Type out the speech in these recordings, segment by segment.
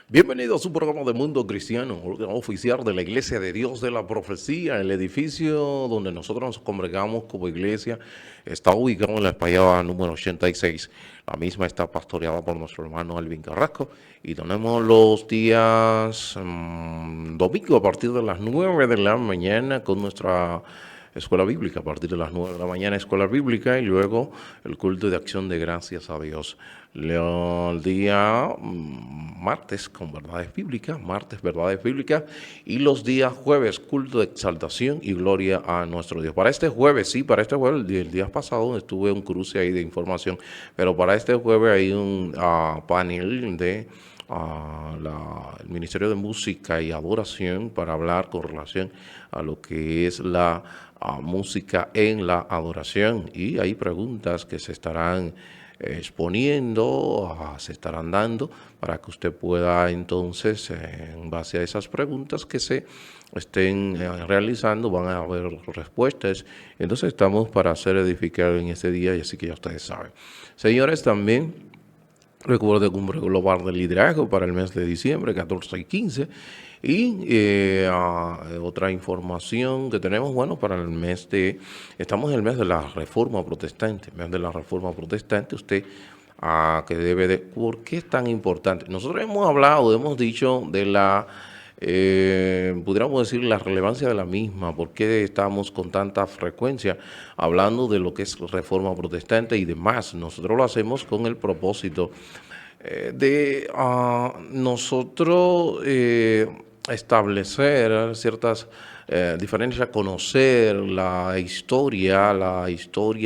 Bienvenido a su programa de Mundo Cristiano, órgano oficial de la Iglesia de Dios de la Profecía. El edificio donde nosotros nos congregamos como iglesia está ubicado en la Espallada número 86. La misma está pastoreada por nuestro hermano Alvin Carrasco y tenemos los días domingo a partir de las 9 de la mañana con nuestra escuela bíblica, a partir de las 9 de la mañana, escuela bíblica, y luego el culto de acción de gracias a Dios. El día martes con verdades bíblicas, y los días jueves, culto de exaltación y gloria a nuestro Dios. Para este jueves, el día pasado estuve un cruce ahí de información, pero para este jueves hay un panel de el Ministerio de Música y Adoración para hablar con relación a lo que es la música en la adoración, y hay preguntas que se estarán exponiendo, se estarán dando para que usted pueda entonces, en base a esas preguntas que se estén realizando, van a haber respuestas. Entonces estamos para ser edificados en este día, y así que ya ustedes saben. Señores, también recuerde Cumbre Global de Liderazgo para el mes de diciembre, 14 y 15. Y otra información que tenemos, bueno, para el mes de, estamos en el mes de la Reforma Protestante, usted que debe de, ¿por qué es tan importante? Nosotros hemos dicho de la, pudiéramos decir, la relevancia de la misma, por qué estamos con tanta frecuencia hablando de lo que es Reforma Protestante y demás. Nosotros lo hacemos con el propósito de nosotros establecer ciertas diferencias, conocer la historia,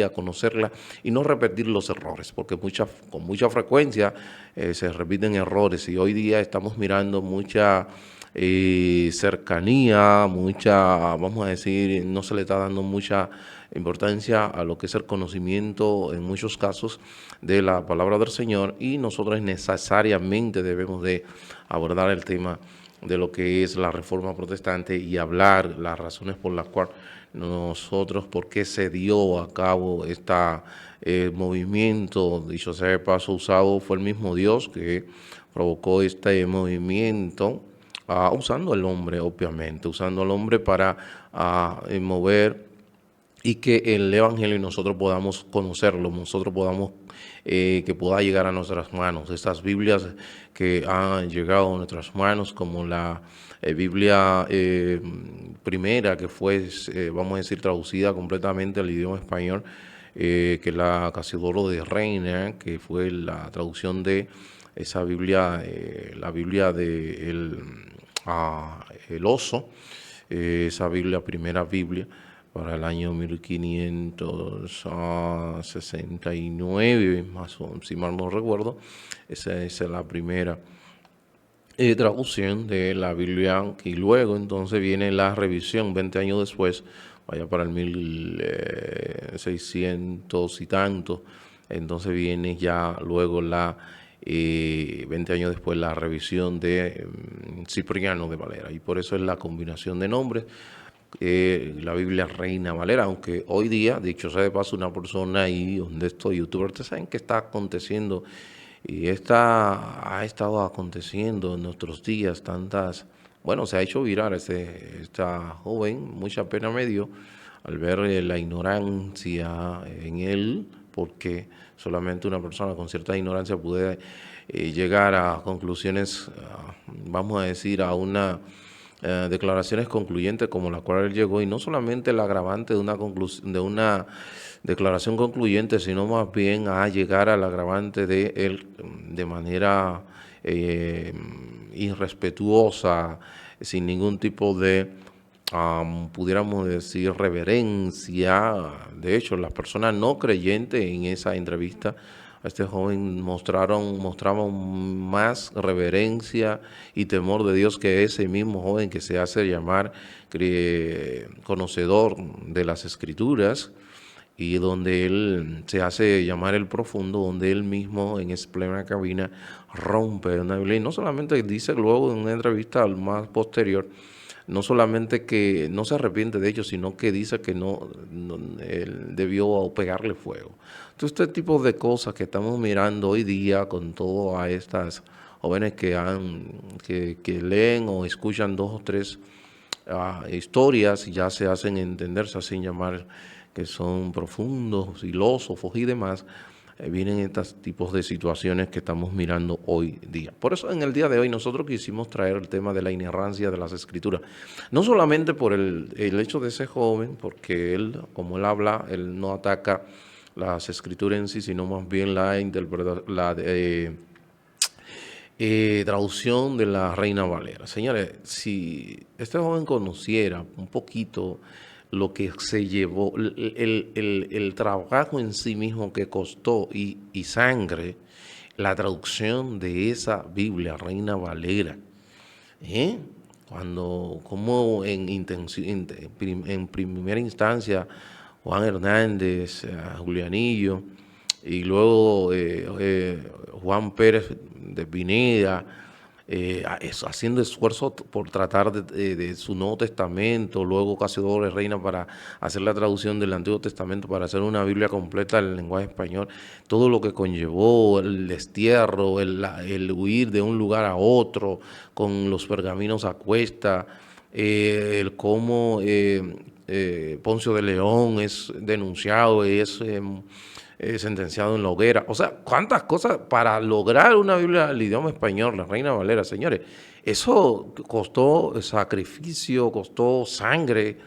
conocerla y no repetir los errores, porque con mucha frecuencia se repiten errores, y hoy día estamos mirando mucha cercanía, vamos a decir, no se le está dando mucha importancia a lo que es el conocimiento en muchos casos de la palabra del Señor, y nosotros necesariamente debemos de abordar el tema de lo que es la Reforma Protestante y hablar las razones por las cuales por qué se dio a cabo este movimiento. Dicho sea de paso, usado fue el mismo Dios que provocó este movimiento, usando al hombre, obviamente, usando al hombre para mover y que el Evangelio nosotros podamos conocerlo, nosotros podamos, que pueda llegar a nuestras manos. Estas Biblias que han llegado a nuestras manos, como la Biblia primera, que fue, vamos a decir, traducida completamente al idioma español, que es la Casiodoro de Reina, que fue la traducción de esa Biblia, la Biblia de el oso, esa Biblia, primera Biblia, para el año 1569, más o menos, si mal no recuerdo. Esa es la primera traducción de la Biblia, y luego entonces viene la revisión 20 años después, vaya para el 1600 y tanto. Entonces viene ya luego 20 años después, la revisión de Cipriano de Valera, y por eso es la combinación de nombres. La Biblia Reina Valera, aunque hoy día, dicho sea de paso, una persona ahí donde estoy, youtuber, ustedes saben qué está aconteciendo, y ha estado aconteciendo en nuestros días tantas, bueno, se ha hecho viral esta joven, mucha pena me dio al ver la ignorancia en él, porque solamente una persona con cierta ignorancia puede llegar a conclusiones, vamos a decir, a una declaraciones concluyentes como la cual él llegó, y no solamente el agravante de una declaración concluyente, sino más bien a llegar al agravante de él de manera irrespetuosa, sin ningún tipo de, pudiéramos decir, reverencia. De hecho, las personas no creyentes en esa entrevista a este joven mostraban más reverencia y temor de Dios que ese mismo joven que se hace llamar conocedor de las Escrituras, y donde él se hace llamar el profundo, donde él mismo en esa plena cabina rompe una Biblia. Y no solamente dice luego en una entrevista más posterior, no solamente que no se arrepiente de ello, sino que dice que él debió pegarle fuego. Entonces, este tipo de cosas que estamos mirando hoy día con todas estas jóvenes que leen o escuchan 2 o 3 historias y ya se hacen entender, se hacen llamar que son profundos, filósofos y demás. Vienen estos tipos de situaciones que estamos mirando hoy día. Por eso en el día de hoy nosotros quisimos traer el tema de la inerrancia de las Escrituras. No solamente por el hecho de ese joven, porque él, como él habla, él no ataca las Escrituras en sí, sino más bien la traducción de la Reina Valera. Señores, si este joven conociera un poquito lo que se llevó, el trabajo en sí mismo que costó y sangre, la traducción de esa Biblia, Reina Valera, como en primera instancia, Juan Hernández, Julianillo, y luego Juan Pérez de Pineda, haciendo esfuerzo por tratar de su Nuevo Testamento, luego Casiodoro Reina para hacer la traducción del Antiguo Testamento, para hacer una Biblia completa en el lenguaje español, todo lo que conllevó, el destierro, el huir de un lugar a otro, con los pergaminos a cuesta, el cómo Poncio de León es denunciado, es sentenciado en la hoguera. O sea, cuántas cosas para lograr una Biblia al idioma español, la Reina Valera, señores. Eso costó sacrificio, costó sangre,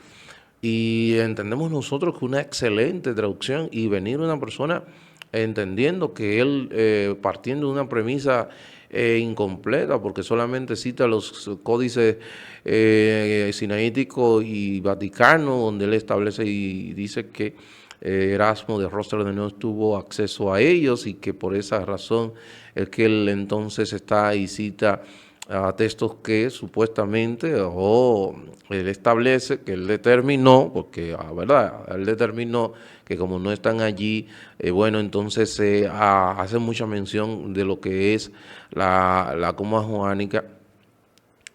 y entendemos nosotros que una excelente traducción y venir una persona entendiendo que él, partiendo de una premisa incompleta, porque solamente cita los códices sinaítico y vaticano, donde él establece y dice que Erasmo de Rotterdam no tuvo acceso a ellos y que por esa razón es que él entonces está y cita a textos que supuestamente él establece, que él determinó, porque verdad, él determinó que como no están allí, bueno, entonces se hace mucha mención de lo que es la coma joánica.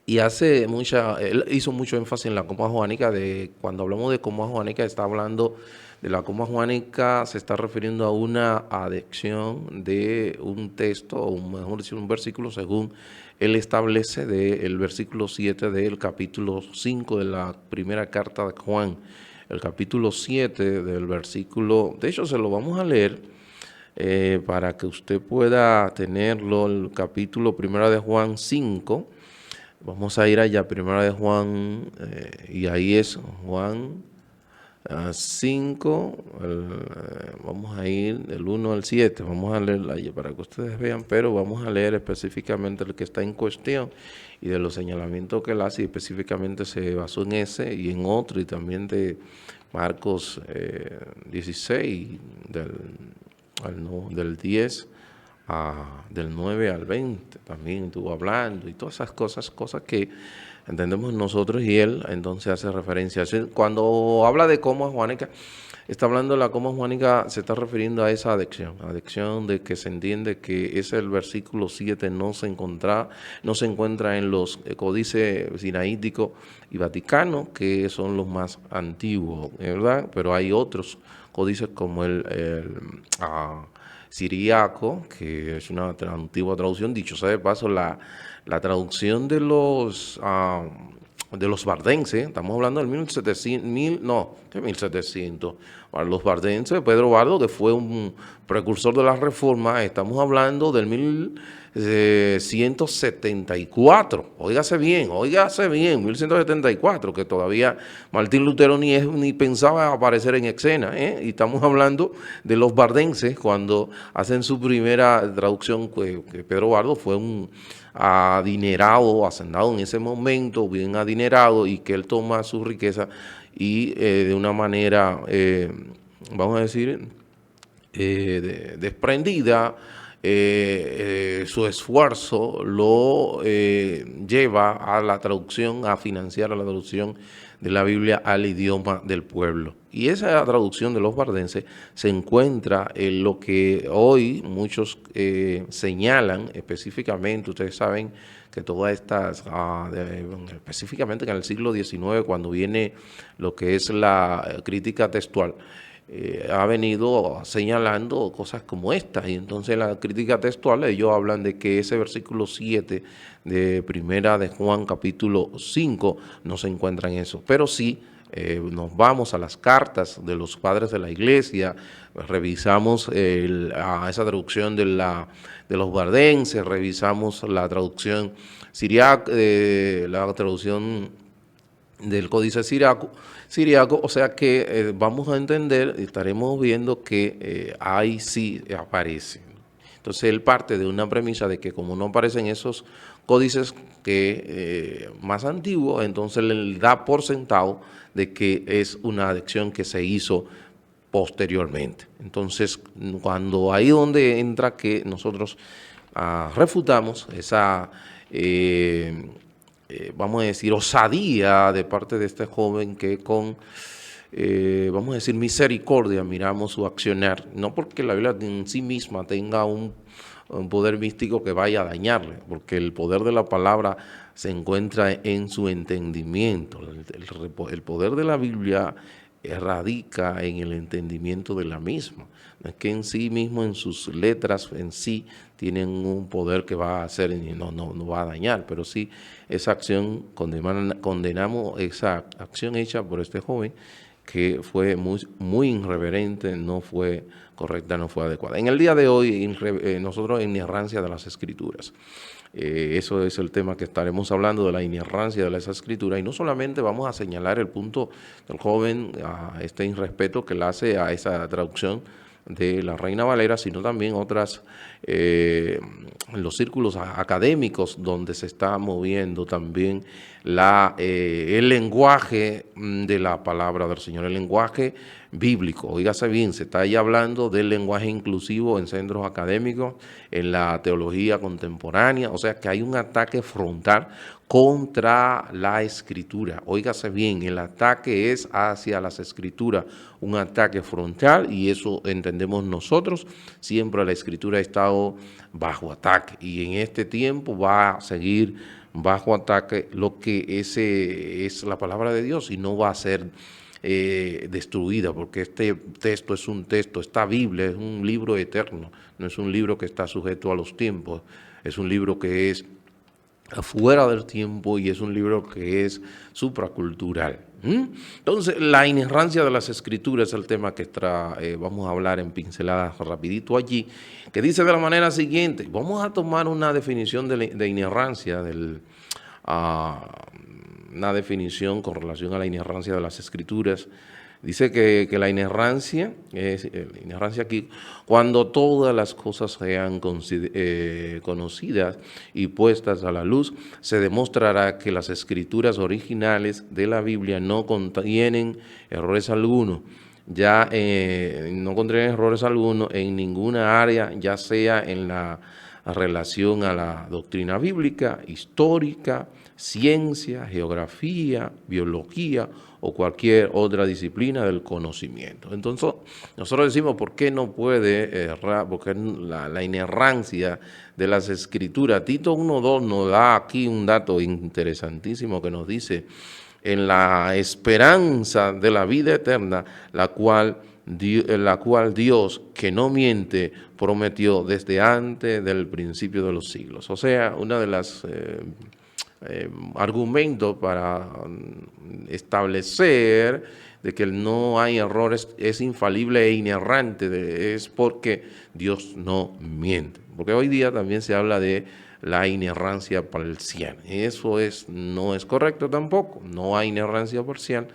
Y él hizo mucho énfasis en la coma joánica. Cuando hablamos de coma joánica, está hablando de la coma joánica, se está refiriendo a una adección de un texto, o mejor decir, un versículo, según él establece del versículo 7 del capítulo 5 de la primera carta de Juan. El capítulo 7 del versículo, de hecho se lo vamos a leer para que usted pueda tenerlo, el capítulo 1 de Juan 5. Vamos a ir allá, Primera de Juan, y ahí es Juan 5, vamos a ir del 1 al 7, vamos a leerla allí para que ustedes vean, pero vamos a leer específicamente el que está en cuestión y de los señalamientos que él hace, y específicamente se basó en ese y en otro, y también de Marcos 16, del 10 del 9 al 20, también estuvo hablando, y todas esas cosas que entendemos nosotros, y él entonces hace referencia. Cuando habla de coma joánica, está hablando de la coma joánica, se está refiriendo a esa adicción de que se entiende que ese el versículo 7 no se encuentra en los códices sinaítico y vaticano, que son los más antiguos, ¿verdad? Pero hay otros códices como el siriaco, que es una antigua traducción. Dicho sea de paso, la traducción de los bardenses, estamos hablando del 1700, ¿qué 1700? Para los bardenses, Pedro Bardo, que fue un precursor de la Reforma, estamos hablando del 1174, óigase bien, 1174, que todavía Martín Lutero ni pensaba aparecer en escena, y estamos hablando de los bardenses cuando hacen su primera traducción, que Pedro Bardo fue un adinerado, hacendado en ese momento, bien adinerado, y que él toma su riqueza y de una manera, vamos a decir, desprendida, su esfuerzo lo lleva a la traducción, a financiar la traducción de la Biblia al idioma del pueblo. Y esa traducción de los bardenses se encuentra en lo que hoy muchos señalan específicamente. Ustedes saben que todas estas, específicamente en el siglo XIX, cuando viene lo que es la crítica textual, ha venido señalando cosas como estas. Y entonces en la crítica textual ellos hablan de que ese versículo 7 de Primera de Juan capítulo 5 no se encuentra en eso. Pero sí, nos vamos a las cartas de los padres de la iglesia, revisamos a esa traducción de los bardenses, revisamos la traducción siriaca, la traducción del códice siriaco, o sea que vamos a entender, estaremos viendo que ahí sí aparece. Entonces él parte de una premisa de que como no aparecen esos códices que más antiguos, entonces le da por sentado de que es una adicción que se hizo posteriormente. Entonces, cuando ahí donde entra que nosotros refutamos esa, vamos a decir, osadía de parte de este joven que con, vamos a decir, misericordia miramos su accionar, no porque la Biblia en sí misma tenga un poder místico que vaya a dañarle, porque el poder de la palabra se encuentra en su entendimiento. El poder de la Biblia radica en el entendimiento de la misma. No es que en sí mismo, en sus letras en sí, tienen un poder que va a hacer y no va a dañar, pero sí esa acción, condenamos esa acción hecha por este joven que fue muy irreverente, no fue correcta, no fue adecuada. En el día de hoy, nosotros en inerrancia de las Escrituras, eso es el tema que estaremos hablando, de la inerrancia de las Escrituras, y no solamente vamos a señalar el punto del joven, a este irrespeto que le hace a esa traducción de la Reina Valera, sino también otras, en los círculos académicos donde se está moviendo también el lenguaje de la palabra del Señor, el lenguaje bíblico. Oígase bien, se está ahí hablando del lenguaje inclusivo en centros académicos, en la teología contemporánea, o sea que hay un ataque frontal contra la Escritura. Óigase bien, el ataque es hacia las Escrituras, un ataque frontal, y eso entendemos nosotros. Siempre la Escritura ha estado bajo ataque y en este tiempo va a seguir bajo ataque lo que es la palabra de Dios, y no va a ser destruida, porque este texto es un texto, esta Biblia es un libro eterno, no es un libro que está sujeto a los tiempos, es un libro que es fuera del tiempo y es un libro que es supracultural. Entonces, la inerrancia de las Escrituras es el tema que vamos a hablar en pinceladas rapidito allí, que dice de la manera siguiente. Vamos a tomar una definición de inerrancia, una definición con relación a la inerrancia de las Escrituras. Dice que la inerrancia aquí, cuando todas las cosas sean conocidas y puestas a la luz, se demostrará que las escrituras originales de la Biblia no contienen errores alguno, no contienen errores alguno en ninguna área, ya sea en la relación a la doctrina bíblica, histórica, ciencia, geografía, biología o cualquier otra disciplina del conocimiento. Entonces, nosotros decimos, ¿por qué no puede errar? Porque la inerrancia de las Escrituras. Tito 1.2 nos da aquí un dato interesantísimo que nos dice, en la esperanza de la vida eterna, la cual Dios, que no miente, prometió desde antes del principio de los siglos. O sea, una de las argumentos para establecer de que no hay errores, es infalible e inerrante, es porque Dios no miente. Porque hoy día también se habla de la inerrancia parcial. Eso no es correcto tampoco, no hay inerrancia parcial.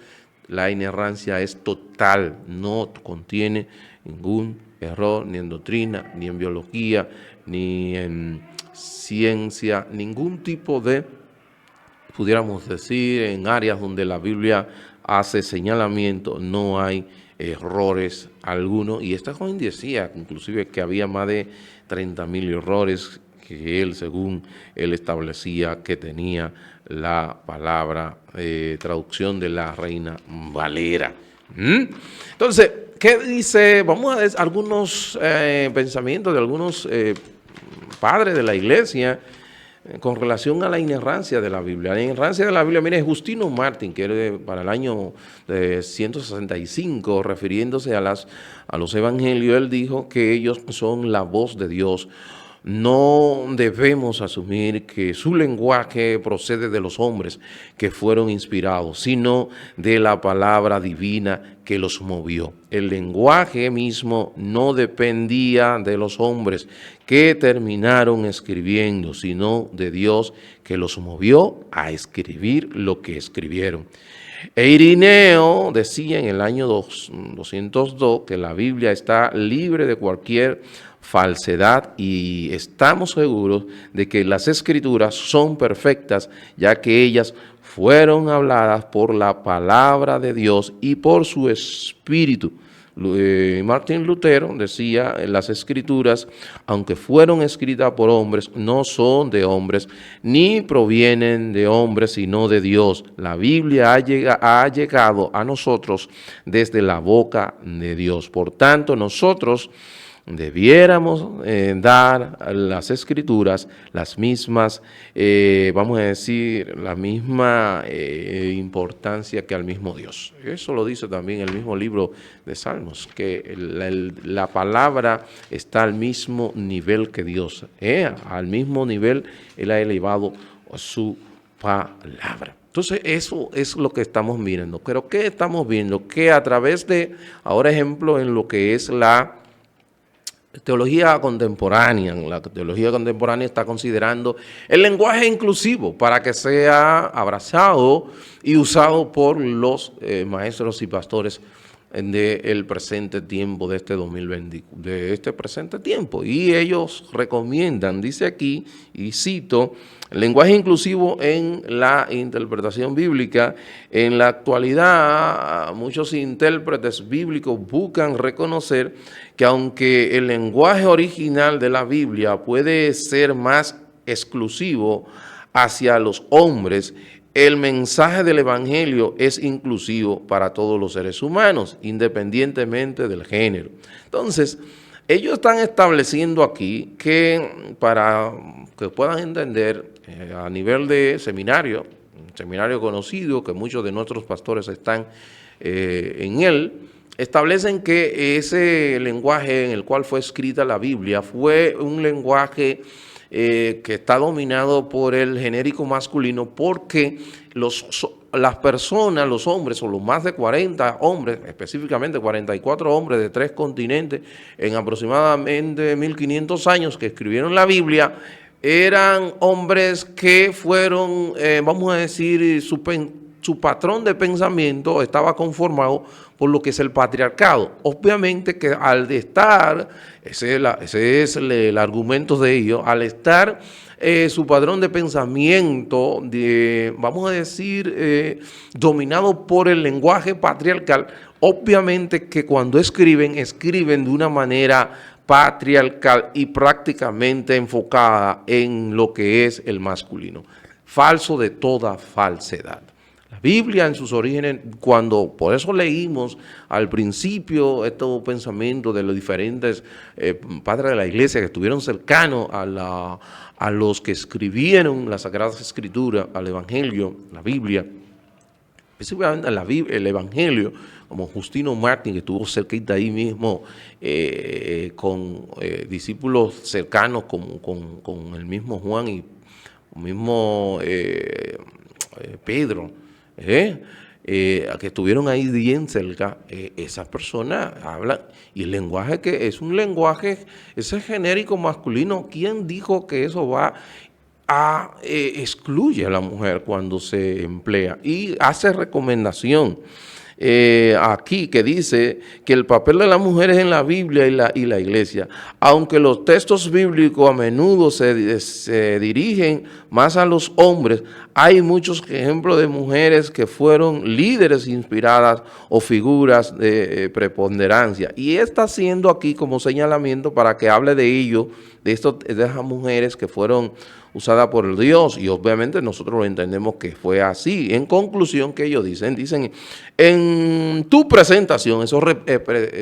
La inerrancia es total, no contiene ningún error, ni en doctrina, ni en biología, ni en ciencia, ningún tipo de, pudiéramos decir, en áreas donde la Biblia hace señalamiento, no hay errores alguno. Y este joven decía, inclusive, que había más de 30,000 errores que él, según él establecía que tenía la palabra, traducción de la Reina Valera. Entonces, ¿qué dice? Vamos a ver algunos pensamientos de algunos padres de la iglesia. con relación a la inerrancia de la Biblia. La inerrancia de la Biblia, mire, Justino Martín, que era para el año de 165, refiriéndose a los evangelios, él dijo que ellos son la voz de Dios. No debemos asumir que su lenguaje procede de los hombres que fueron inspirados, sino de la palabra divina que los movió. El lenguaje mismo no dependía de los hombres que terminaron escribiendo, sino de Dios que los movió a escribir lo que escribieron. E Irineo decía en el año 202 que la Biblia está libre de cualquier falsedad y estamos seguros de que las Escrituras son perfectas, ya que ellas fueron habladas por la palabra de Dios y por su Espíritu. Martín Lutero decía, las Escrituras, aunque fueron escritas por hombres, no son de hombres, ni provienen de hombres, sino de Dios. La Biblia ha llegado a nosotros desde la boca de Dios. Por tanto, nosotros debiéramos dar a las Escrituras las mismas, vamos a decir, la misma importancia que al mismo Dios. Eso lo dice también el mismo libro de Salmos, que la palabra está al mismo nivel que Dios. Al mismo nivel Él ha elevado su palabra. Entonces, eso es lo que estamos mirando. Pero, ¿qué estamos viendo? Que a través de, ahora ejemplo, en lo que es la teología contemporánea. La teología contemporánea está considerando el lenguaje inclusivo para que sea abrazado y usado por los maestros y pastores del presente tiempo, de este 2020, de este presente tiempo. Y ellos recomiendan, dice aquí, y cito, el lenguaje inclusivo en la interpretación bíblica. En la actualidad, muchos intérpretes bíblicos buscan reconocer que aunque el lenguaje original de la Biblia puede ser más exclusivo hacia los hombres, el mensaje del Evangelio es inclusivo para todos los seres humanos, independientemente del género. Entonces, ellos están estableciendo aquí que para que puedan entender a nivel de seminario, un seminario conocido que muchos de nuestros pastores están en él, establecen que ese lenguaje en el cual fue escrita la Biblia fue un lenguaje que está dominado por el genérico masculino, porque las personas, los hombres, o los más de 40 hombres, específicamente 44 hombres de 3 continentes, en aproximadamente 1500 años que escribieron la Biblia, eran hombres que fueron, vamos a decir, su patrón de pensamiento estaba conformado por lo que es el patriarcado. Obviamente que al estar, ese es el argumento de ellos, al estar su patrón de pensamiento, vamos a decir, dominado por el lenguaje patriarcal, obviamente que cuando escriben de una manera patriarcal y prácticamente enfocada en lo que es el masculino. Falso de toda falsedad. La Biblia en sus orígenes, por eso leímos al principio estos pensamientos de los diferentes padres de la iglesia que estuvieron cercanos a los que escribieron las Sagradas Escrituras, al Evangelio, la Biblia, específicamente el Evangelio, como Justino Martín, que estuvo cerquita ahí mismo con discípulos cercanos con el mismo Juan y el mismo Pedro, que estuvieron ahí bien cerca. Esas personas hablan, y el lenguaje que es un lenguaje, ese genérico masculino, ¿quién dijo que eso va a excluye a la mujer cuando se emplea? Y hace recomendación aquí que dice que el papel de las mujeres en la Biblia y la iglesia, aunque los textos bíblicos a menudo se dirigen más a los hombres, hay muchos ejemplos de mujeres que fueron líderes inspiradas o figuras de preponderancia. Y está haciendo aquí como señalamiento para que hable de ello, de esas mujeres que fueron usadas por Dios, y obviamente nosotros lo entendemos que fue así. En conclusión, que ellos dicen en tu presentación, eso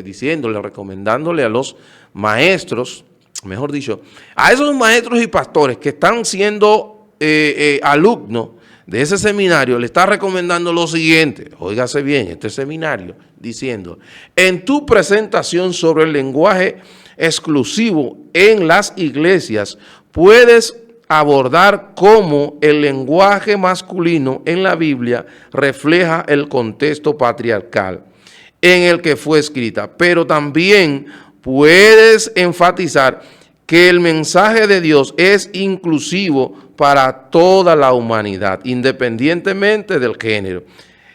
diciéndole, recomendándole a los maestros, mejor dicho, a esos maestros y pastores que están siendo alumno de ese seminario le está recomendando lo siguiente, óigase bien, este seminario, diciendo, en tu presentación sobre el lenguaje exclusivo en las iglesias, puedes abordar cómo el lenguaje masculino en la Biblia refleja el contexto patriarcal en el que fue escrita, pero también puedes enfatizar que el mensaje de Dios es inclusivo para toda la humanidad, independientemente del género.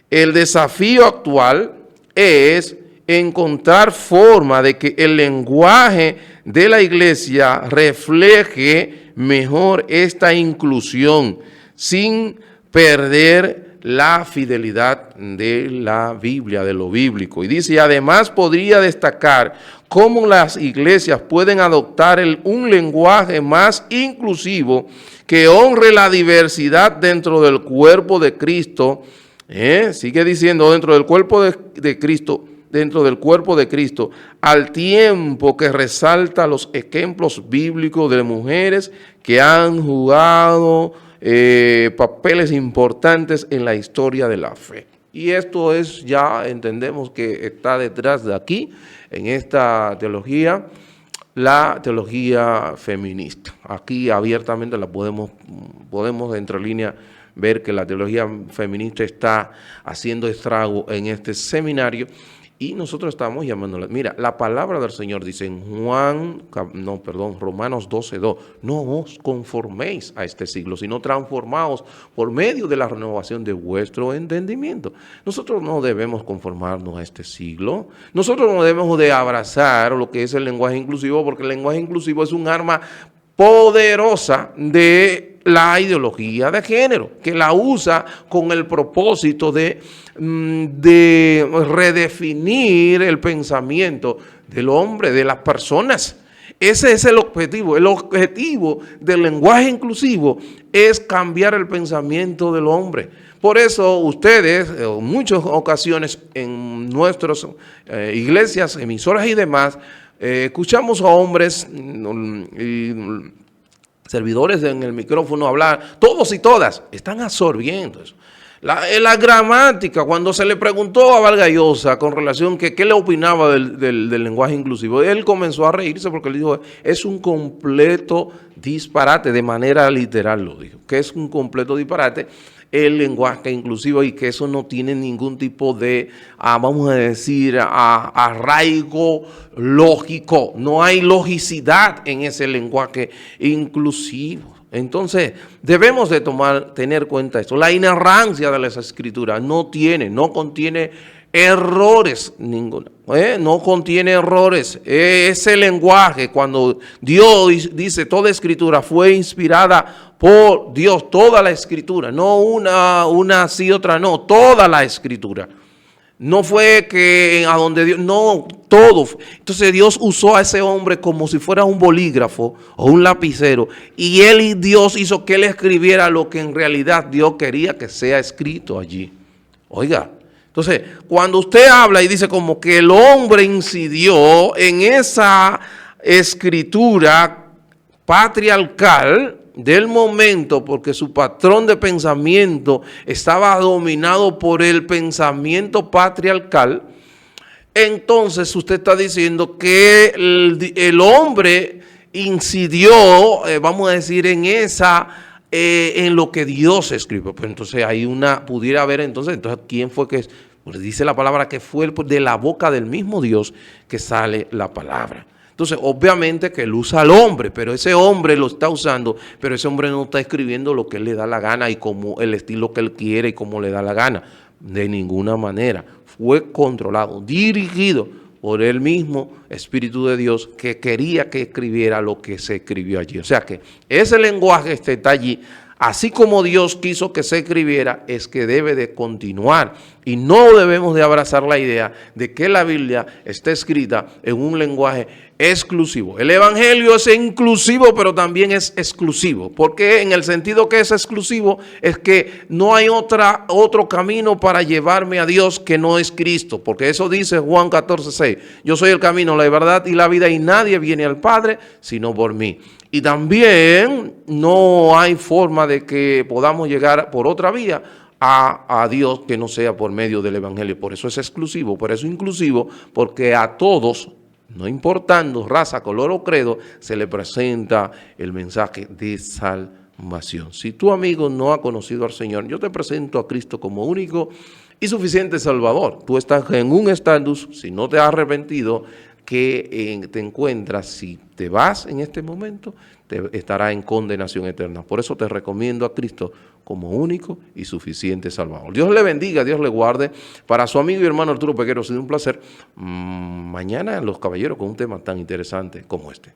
El desafío actual es encontrar forma de que el lenguaje de la iglesia refleje mejor esta inclusión sin perder la fidelidad de la Biblia, de lo bíblico. Y dice, además podría destacar cómo las iglesias pueden adoptar un lenguaje más inclusivo que honre la diversidad dentro del cuerpo de Cristo. Sigue diciendo, dentro del cuerpo de Cristo, dentro del cuerpo de Cristo, al tiempo que resalta los ejemplos bíblicos de mujeres que han jugado papeles importantes en la historia de la fe. Y esto es, ya entendemos que está detrás de aquí, en esta teología, la teología feminista. Aquí abiertamente la podemos entre líneas ver que la teología feminista está haciendo estrago en este seminario. Y nosotros estamos llamándola. Mira, la palabra del Señor dice en Romanos 12:2, no os conforméis a este siglo, sino transformaos por medio de la renovación de vuestro entendimiento. Nosotros no debemos conformarnos a este siglo. Nosotros no debemos de abrazar lo que es el lenguaje inclusivo, porque el lenguaje inclusivo es un arma poderosa de la ideología de género, que la usa con el propósito de redefinir el pensamiento del hombre, de las personas. Ese es el objetivo. El objetivo del lenguaje inclusivo es cambiar el pensamiento del hombre. Por eso ustedes, en muchas ocasiones en nuestras iglesias, emisoras y demás, escuchamos a hombres y servidores en el micrófono hablar, todos y todas, están absorbiendo eso. La gramática, cuando se le preguntó a Vargas Llosa con relación que qué le opinaba del lenguaje inclusivo, él comenzó a reírse porque le dijo, es un completo disparate, de manera literal lo dijo, que es un completo disparate el lenguaje inclusivo y que eso no tiene ningún tipo de, vamos a decir, arraigo lógico. No hay logicidad en ese lenguaje inclusivo. Entonces, debemos de tener cuenta esto. La inerrancia de las escrituras no contiene errores ninguno. No contiene errores. Ese lenguaje, cuando Dios dice toda escritura fue inspirada por Dios, toda la escritura, no una sí, otra no, toda la escritura. No fue que a donde Dios, no, todo. Entonces Dios usó a ese hombre como si fuera un bolígrafo o un lapicero. Y Dios hizo que él escribiera lo que en realidad Dios quería que sea escrito allí. Oiga, entonces cuando usted habla y dice como que el hombre incidió en esa escritura patriarcal del momento, porque su patrón de pensamiento estaba dominado por el pensamiento patriarcal, entonces usted está diciendo que el hombre incidió, vamos a decir, en lo que Dios escribió. Pues entonces hay pudiera haber entonces ¿quién fue que? Pues dice la palabra que fue de la boca del mismo Dios que sale la palabra. Entonces, obviamente que él usa al hombre, pero ese hombre lo está usando, pero ese hombre no está escribiendo lo que él le da la gana y como el estilo que él quiere y como le da la gana. De ninguna manera. Fue controlado, dirigido por el mismo Espíritu de Dios que quería que escribiera lo que se escribió allí. O sea que ese lenguaje está allí. Así como Dios quiso que se escribiera, es que debe de continuar. Y no debemos de abrazar la idea de que la Biblia está escrita en un lenguaje exclusivo. El Evangelio es inclusivo, pero también es exclusivo. Porque en el sentido que es exclusivo, es que no hay otro camino para llevarme a Dios que no es Cristo. Porque eso dice Juan 14:6. Yo soy el camino, la verdad y la vida, y nadie viene al Padre sino por mí. Y también no hay forma de que podamos llegar por otra vía a Dios que no sea por medio del Evangelio. Por eso es exclusivo, por eso es inclusivo, porque a todos, no importando raza, color o credo, se le presenta el mensaje de salvación. Si tu amigo no ha conocido al Señor, yo te presento a Cristo como único y suficiente Salvador. Tú estás en un estatus, si no te has arrepentido, que te encuentras, si te vas en este momento, te estará en condenación eterna. Por eso te recomiendo a Cristo como único y suficiente Salvador. Dios le bendiga, Dios le guarde. Para su amigo y hermano Arturo Peguero, ha sido un placer. Mañana Los Caballeros con un tema tan interesante como este.